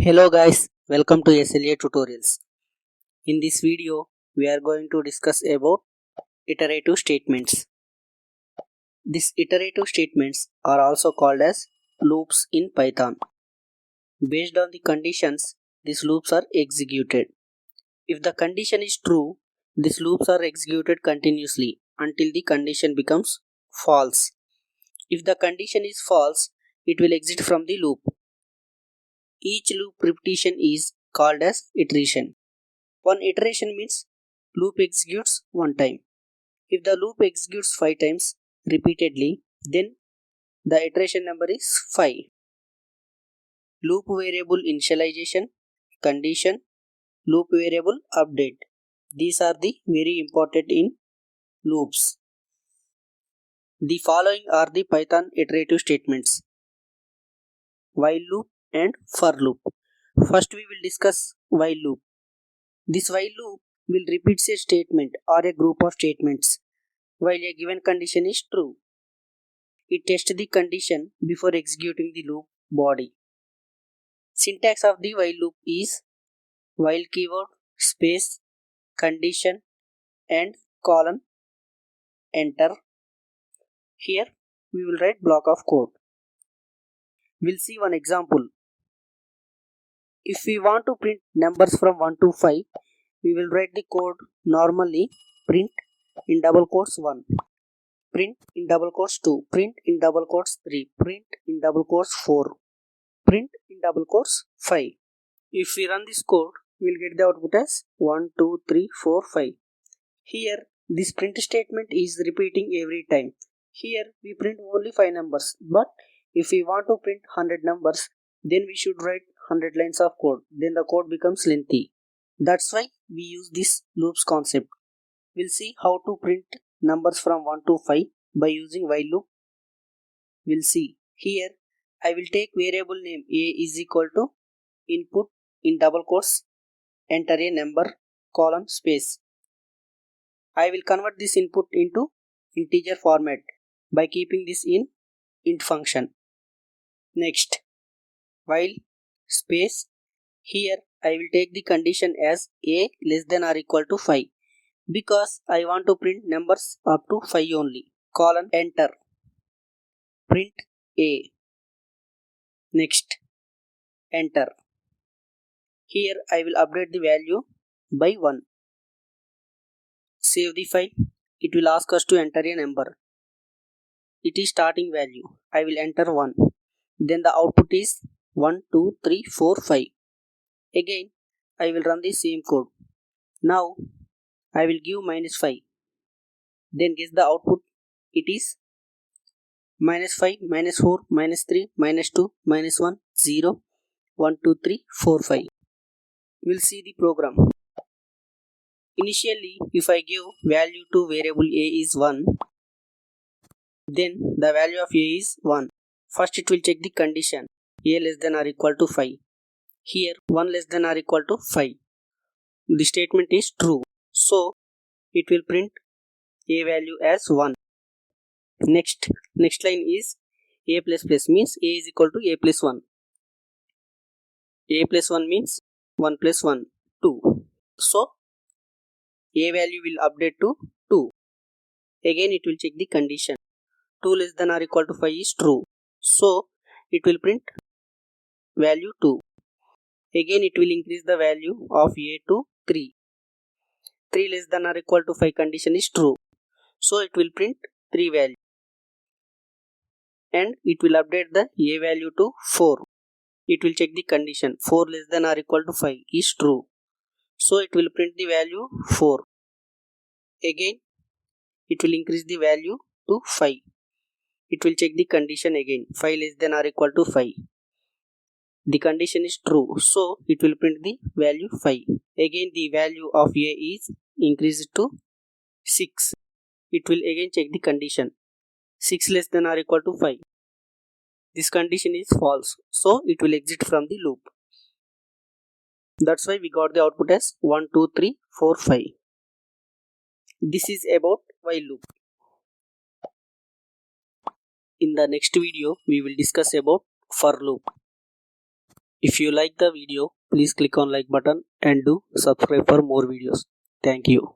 Hello guys, welcome to SLA tutorials. In this video, we are going to discuss about iterative statements. These iterative statements are also called as loops in Python. Based on the conditions, these loops are executed. If the condition is true, these loops are executed continuously until the condition becomes false. If the condition is false, it will exit from the loop. Each loop repetition is called as iteration. One iteration means loop executes one time. If the loop executes 5 times repeatedly, then the iteration number is 5. Loop variable initialization, condition, loop variable update. These are the very important in loops. The following are the Python iterative statements: while loop and for loop. First we will discuss while loop. This while loop will repeat a statement or a group of statements while a given condition is true. It tests the condition before executing the loop body. Syntax of the while loop is while keyword, space, condition and colon, enter. Here we will write block of code. We'll see one example. If we want to print numbers from 1 to 5, we will write the code normally: print in double quotes 1, print in double quotes 2, print in double quotes 3, print in double quotes 4, print in double quotes 5. If we run this code, we will get the output as 1, 2, 3, 4, 5. Here, this print statement is repeating every time. Here, we print only 5 numbers. But if we want to print 100 numbers, then we should write 100 lines of code. Then the code becomes lengthy. That's why we use this loops concept. We'll see how to print numbers from 1 to 5 by using while loop. We'll see. Here, I will take variable name a is equal to input in double quotes, enter a number, colon, space. I will convert this input into integer format by keeping this in int function. Next, while space, here I will take the condition as a less than or equal to 5 because I want to print numbers up to 5 only, colon, enter, print a. Next, enter. Here I will update the value by 1. Save the file. It will ask us to enter a number. It is starting value. I will enter 1. Then the output is 1, 2, 3, 4, 5. Again, I will run the same code. Now, I will give -5. Then guess the output. It is -5, -4, -3, -2, -1, 0, 1, 2, 3, 4, 5. We'll see the program. Initially, if I give value to variable a is 1, then the value of a is 1. First it will check the condition a less than or equal to 5. Here 1 less than or equal to 5. The statement is true. So it will print a value as 1. Next line is a plus plus means a is equal to a plus 1. A plus 1 means 1 plus 1, 2. So a value will update to 2. Again it will check the condition. 2 less than or equal to 5 is true. So it will print value 2. Again it will increase the value of a to 3. 3 less than or equal to 5 condition is true. So it will print 3 value. And it will update the a value to 4. It will check the condition 4 less than or equal to 5 is true. So it will print the value 4. Again it will increase the value to 5. It will check the condition again 5 less than or equal to 5. The condition is true, so it will print the value 5. Again the value of a is increased to 6. It will again check the condition 6 less than or equal to 5. This condition is false, so it will exit from the loop. That's why we got the output as 1, 2, 3, 4, 5. This is about while loop. In the next video, we will discuss about for loop. If you like the video, please click on like button and do subscribe for more videos. Thank you.